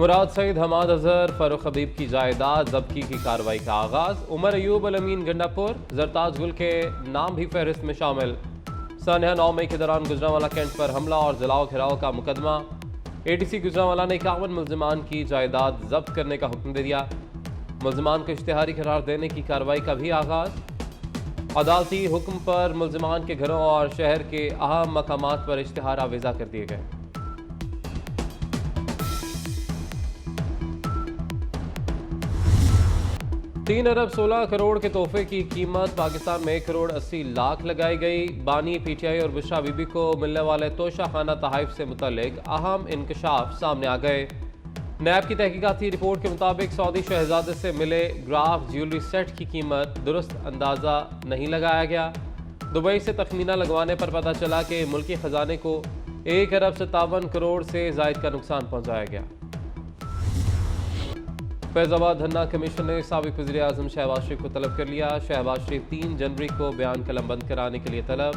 मुराद सईद, हमाद अजहर, फरूख हबीब की जायदाद जब्ती की कार्रवाई का आगाज। उमर अयूब, अलमीन गंडापुर, जरताज गुल के नाम भी फहरिस्त में शामिल। सानिया 9 मई के दौरान गुजरांवाला कैंट पर हमला और जलाओ घिराव का मुकदमा। ADC गुजरांवाला ने 51 मुल्जिमान की जायदाद जब्त करने का हुक्म दे दिया। मुल्जिमान को इश्तिहारी करार देने की कार्रवाई का भी आगाज। अदालती हुक्म पर मुल्जिमान के घरों और शहर के अहम मकामात पर इश्तिहार आवेजा कर दिए गए। तीन अरब 16 करोड़ के तोहफे की कीमत पाकिस्तान में 1 करोड़ 80 लाख लगाई गई। बानी PTI और बुशरा बीबी को मिलने वाले तोशा खाना तहाइफ से मुतल्लिक अहम इंकशाफ सामने आ गए। नैब की तहकीकाती रिपोर्ट के मुताबिक सऊदी शहजादे से मिले ग्राफ ज्वेलरी सेट की कीमत दुरुस्त अंदाज़ा नहीं लगाया गया। दुबई से तखमीना लगवाने पर पता चला कि मुल्की खजाने को 1 अरब 57 करोड़ से जायद का नुकसान पहुँचाया गया। फैजाबाद धन्ना कमीशन ने साबिक वज़ीर आज़म शहबाज शरीफ को तलब कर लिया। शहबाज शरीफ 3 जनवरी को बयान कलम बंद कराने के लिए तलब।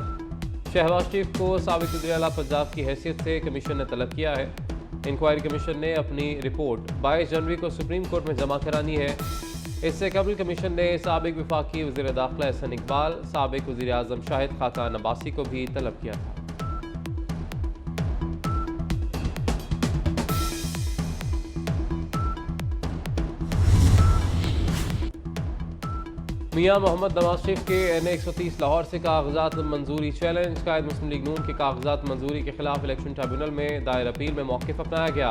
शहबाज शरीफ को साबिक वज़ीर आला पंजाब की हैसियत से कमीशन ने तलब किया है। इंक्वायरी कमीशन ने अपनी रिपोर्ट 22 जनवरी को सुप्रीम कोर्ट में जमा करानी है। इससे कबल कमीशन ने साबिक वफाकी वज़ीर दाखिला एहसन इकबाल, साबिक वज़ीर आज़म शाहिद खाकान अब्बासी को भी तलब किया था। मियां मोहम्मद नवाज शरीफ के NA 130 लाहौर से कागजात मंजूरी चैलेंज। कायद मुस्लिम लीग नून के कागजात मंजूरी के खिलाफ इलेक्शन ट्रिब्यूनल में दायर अपील में मौक़िफ़ अपनाया गया।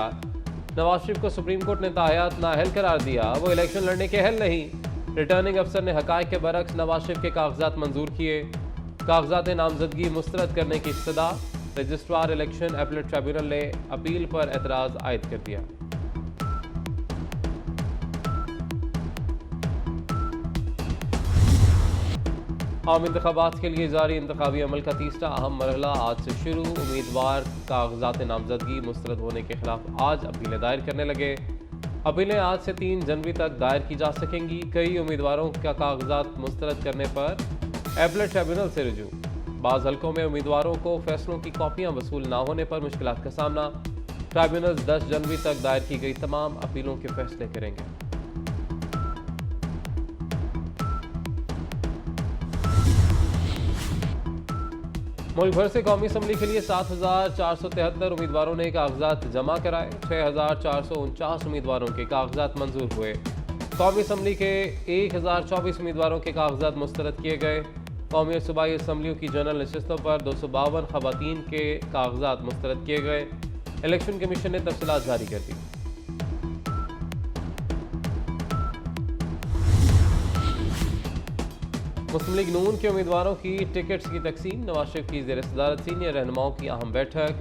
नवाज शरीफ को सुप्रीम कोर्ट ने ताहयात नाअहल करार दिया। वो इलेक्शन लड़ने के अहल नहीं। रिटर्निंग अफसर ने हक़ाइक़ के बरक्स नवाज शरीफ के कागजात मंजूर किए। कागजात नामजदगी मुस्तरद करने की इस्तदा। रजिस्ट्रार इलेक्शन अपीलेट ट्रिब्यूनल ने अपील पर एतराज़ आयद कर दिया। आम इंतखाबात के लिए जारी इंतखाबी अमल का तीसरा अहम मरहला आज से शुरू। उम्मीदवार कागजात नामजदगी मुस्तरद होने के खिलाफ आज अपीलें दायर करने लगे। अपीलें आज से 3 जनवरी तक दायर की जा सकेंगी। कई उम्मीदवारों का कागजात मुस्तरद करने पर अपीलेट ट्रिब्यूनल से रुजू। बाज़ हलकों में उम्मीदवारों को फैसलों की कॉपियाँ वसूल न होने पर मुश्किलात का सामना। ट्रिब्यूनल 10 जनवरी तक दायर की गई तमाम अपीलों के फैसले करेंगे। मुल्क भर से कौमी असम्बली के लिए 7,473 उम्मीदवारों ने कागजात जमा कराए। 6,449 उम्मीदवारों के कागजात मंजूर हुए। कौमी असम्बली के 1,024 उम्मीदवारों के कागजात मुस्तरद किए गए। कौमी और सूबाई असम्बलियों की जनरल नशिस्तों पर 252 खवातीन के कागजात मुस्तरद किए गए। इलेक्शन कमीशन ने तफसीलात जारी कर दी। मुस्लिम लीग नून के उम्मीदवारों की टिकट्स की तकसीम। नवाज शरीफ की ज़ेर सदारत सीनियर रहनुमाओं की अहम बैठक।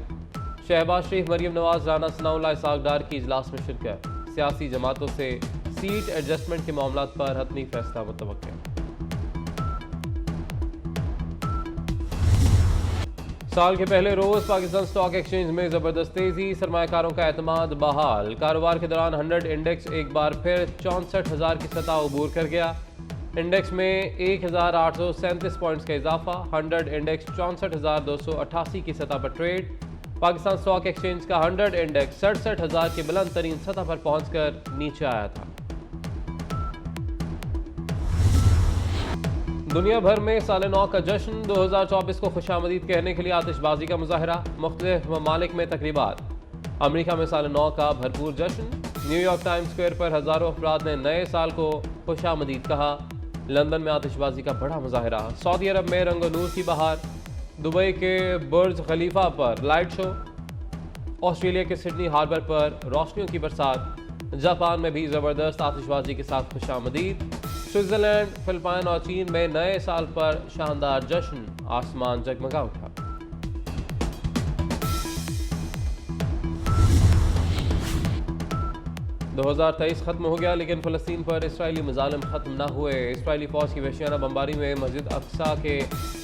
शहबाज शरीफ, मरियम नवाज, राना सनाउल्लाह, इसहाक डार की इजलास में शिरकत। सियासी जमातों से सीट एडजस्टमेंट के मामलात पर हतमी फैसला मुतवक्किल। साल के पहले रोज पाकिस्तान स्टॉक एक्सचेंज में जबरदस्त तेजी। सरमायाकारों का एतमाद बहाल। कारोबार के दौरान 100 इंडेक्स एक बार फिर 64,000 की सतह अबूर कर गया। इंडेक्स में 1,837 पॉइंट्स का इजाफा। 100 इंडेक्स 64,288 की सतह पर ट्रेड। पाकिस्तान स्टॉक एक्सचेंज का 100 इंडेक्स 67,000 की बुलंद तरीन सतह पर पहुंचकर नीचे आया था। दुनिया भर में साल नौ का जश्न। 2024 को खुशामदीद कहने के लिए आतिशबाजी का मुजाहरा। मुख्तलिफ ममालिक में तकरीबात। अमरीका में साल नौ का भरपूर जश्न। न्यूयॉर्क टाइम्स स्क्वायर पर हज़ारों अफराद ने नए साल को खुशामदीद कहा। लंदन में आतिशबाजी का बड़ा मुजाहरा। सऊदी अरब में रंग नूर की बहार। दुबई के बुर्ज खलीफा पर लाइट शो। ऑस्ट्रेलिया के सिडनी हार्बर पर रोशनियों की बरसात। जापान में भी ज़बरदस्त आतिशबाजी के साथ खुशामदीद। स्विट्ज़रलैंड, फिलिपाइन और चीन में नए साल पर शानदार जश्न। आसमान जगमगा उठा। 2023 खत्म हो गया, लेकिन फ़लस्तीन पर इसराइली मज़ालिम ख़त्म न हुए। इसराइली फ़ौज की वहशियाना बमबारी में मस्जिद अक्सा के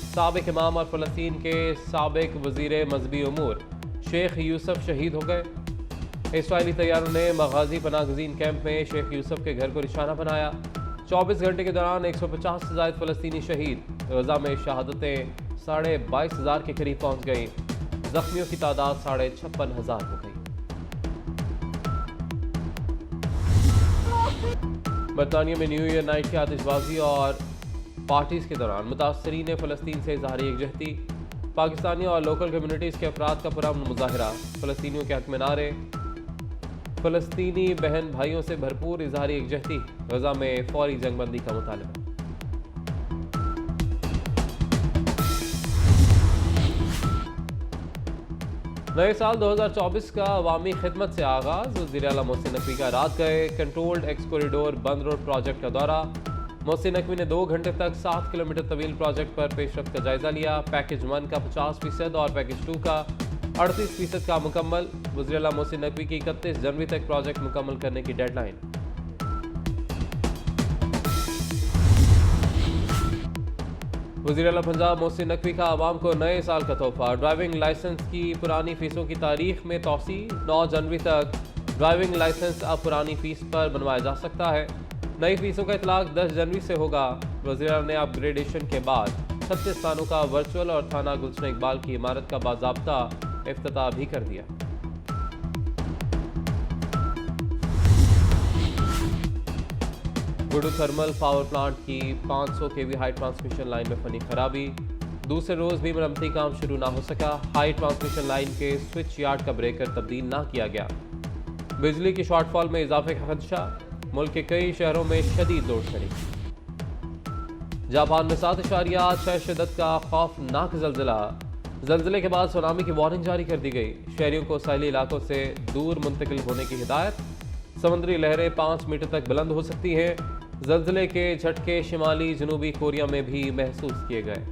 साबिक इमाम और फ़लस्तीन के साबिक वज़ीर मजहबी उमूर शेख यूसुफ शहीद हो गए। इसराइली तैयारों ने मगाजी पनागज़ीन कैंप में शेख यूसुफ के घर को निशाना बनाया। 24 घंटे के दौरान 150 से ज़ायद फ़लस्तीनी शहीद। गज़ा में शहादतें 22,500 के करीब पहुँच गई। ज़ख्मियों की तादाद 56,500 हो गई। बरतानिया में न्यू ईयर नाइट की आतिशबाजी और पार्टीज के दौरान मुतासरीन फ़लस्तीन से इज़हार यकजहती। पाकिस्तानी और लोकल कम्युनिटीज़ के अफराद का पुरअमन मुजाहरा, फ़लस्तीनियों के हक में नारे, फ़लस्तीनी बहन भाइयों से भरपूर इज़हार यकजहती, गज़ा में फौरी जंगबंदी का मुतालबा। नए साल 2024 का अवामी खिदमत से आगाज़। वज़ीर आला मोहसिन नकवी का रात गए कंट्रोल्ड एक्स कॉरिडोर बंद रोड प्रोजेक्ट का दौरा। मोहसिन नकवी ने 2 घंटे तक 7 किलोमीटर तवील प्रोजेक्ट पर पेशरफ्त का जायजा लिया। पैकेज 1 का 50% और पैकेज 2 का 38% का मुकम्मल। वज़ीर आला मोहसिन नकवी की 31 जनवरी तक प्रोजेक्ट मुकम्मल करने की डेडलाइन। वज़ीर आला पंजाब मोहसिन नकवी का आवाम को नए साल का तोहफा। ड्राइविंग लाइसेंस की पुरानी फ़ीसों की तारीख में तोसी। 9 जनवरी तक ड्राइविंग लाइसेंस अब पुरानी फ़ीस पर बनवाया जा सकता है। नई फ़ीसों का इतलाक़ 10 जनवरी से होगा। वज़ीर आला ने अपग्रेडेशन के बाद 36 थानों का वर्चुअल और थाना गुलशन इकबाल की इमारत का बाज़ाब्ता इफ्तिताह भी कर दिया। गुडू थर्मल पावर प्लांट की 500 kV हाई ट्रांसमिशन लाइन में फनी खराबी। दूसरे रोज़ भी मरम्मती काम शुरू ना हो सका। हाई ट्रांसमिशन लाइन के स्विच यार्ड का ब्रेकर तब्दील ना किया गया। बिजली की शॉर्टफॉल में इजाफे का खदशा। मुल्क के कई शहरों में शदीद लोड शेडिंग। जापान में 7.6 शिद्दत का खौफनाक जल्जिला। जल्जिले के बाद सुनामी की वार्निंग जारी कर दी गई। शहरियों को साहिली इलाकों से दूर मुंतकिल होने की हिदायत। समुद्री लहरें 5 मीटर तक बुलंद हो सकती हैं। जल्जिले के झटके शिमाली जनूबी कोरिया में भी महसूस किए गए।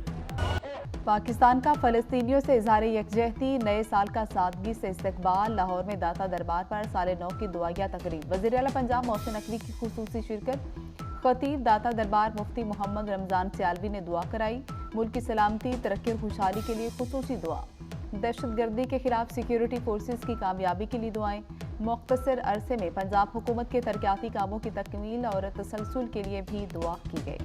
पाकिस्तान का फ़लस्तीनियों से इज़हार यकजहती, नए साल का सादगी से इस्तकबाल। लाहौर में दाता दरबार पर साल नौ की दुआया तकरीब। वज़ीर आला पंजाब मोहसिन नकवी की खुसूसी शिरकत। खतीब दाता दरबार मुफ्ती मोहम्मद रमज़ान सियालवी ने दुआ कराई। मुल्क की सलामती, तरक्की और खुशहाली के लिए खुसूसी दुआ। दहशतगर्दी के खिलाफ सिक्योरिटी फोर्सेस की कामयाबी के लिए दुआएं। मुख्तसर अरसे में पंजाब हुकूमत के तरक्याती कामों की तकमील और तसलसल के लिए भी दुआ की गई।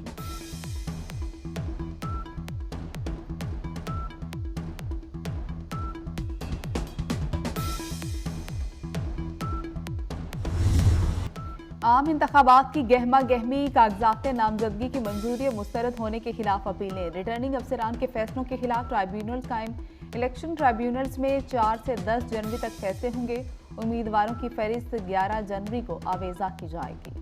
आम इंतखाबात की गहमा गहमी, कागजात नामजदगी की मंजूरी मुस्तरद होने के खिलाफ अपीलें। रिटर्निंग अफसरान के फैसलों के खिलाफ ट्राइब्यूनल कायम। इलेक्शन ट्राइब्यूनल्स में 4 से 10 जनवरी तक फैसले होंगे। उम्मीदवारों की फहरिस्त 11 जनवरी को आवेजा की जाएगी।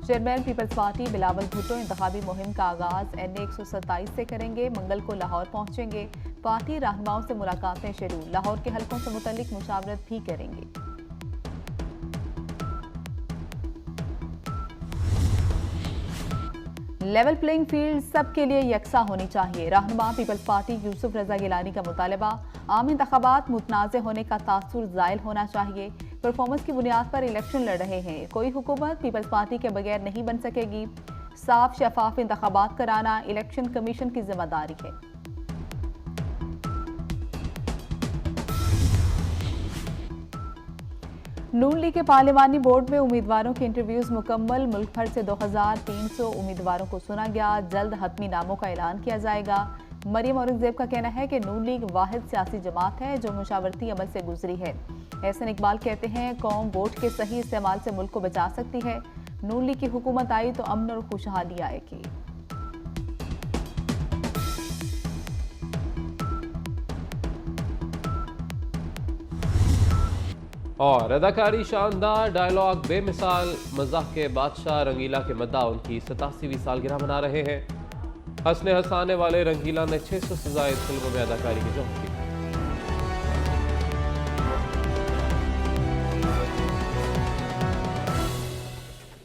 चेयरमैन पीपल्स पार्टी बिलावल भुट्टो इंतखाबी मुहिम का आगाज NA 127 से करेंगे। मंगल को लाहौर पहुंचेंगे। पार्टी रहनुमाओं से मुलाकातें शुरू। लाहौर के हलकों से मुतल्लिक मुशावरत भी करेंगे। लेवल प्लेइंग फील्ड सबके लिए यकसा होनी चाहिए। रहनुमा पीपल्स पार्टी यूसुफ रजा गिलानी का मुतालबा। आम इंतखाबात मुतनाज़ होने का तासुर ज़ायल होना चाहिए। परफॉर्मेंस की बुनियाद पर इलेक्शन लड़ रहे हैं। कोई हुकूमत पीपल्स पार्टी के बगैर नहीं बन सकेगी। साफ शफाफ इंतखाबात कराना इलेक्शन कमीशन की जिम्मेदारी है। नून लीग के पार्लिमानी बोर्ड में उम्मीदवारों के इंटरव्यूज मुकम्मल। मुल्क भर से 2300 उम्मीदवारों को सुना गया। जल्द हतमी नामों का ऐलान किया जाएगा। मरियम औरंगजेब का कहना है कि नून लीग वाहिद सियासी जमात है जो मुशावरती अमल से गुजरी है। एहसन इकबाल कहते हैं कौम वोट के सही इस्तेमाल से मुल्क को बचा सकती है। नून लीग की हुकूमत आई तो अमन और खुशहाली आएगी। और अदाकारी शानदार, डायलॉग बेमिसाल, मज़ाक के बादशाह रंगीला के मद्दा उनकी 87वीं सालगिरह मना रहे हैं। हंसने हंसाने वाले रंगीला ने 600 से ज़ायद फिल्मों में अदाकारी की जोहर की।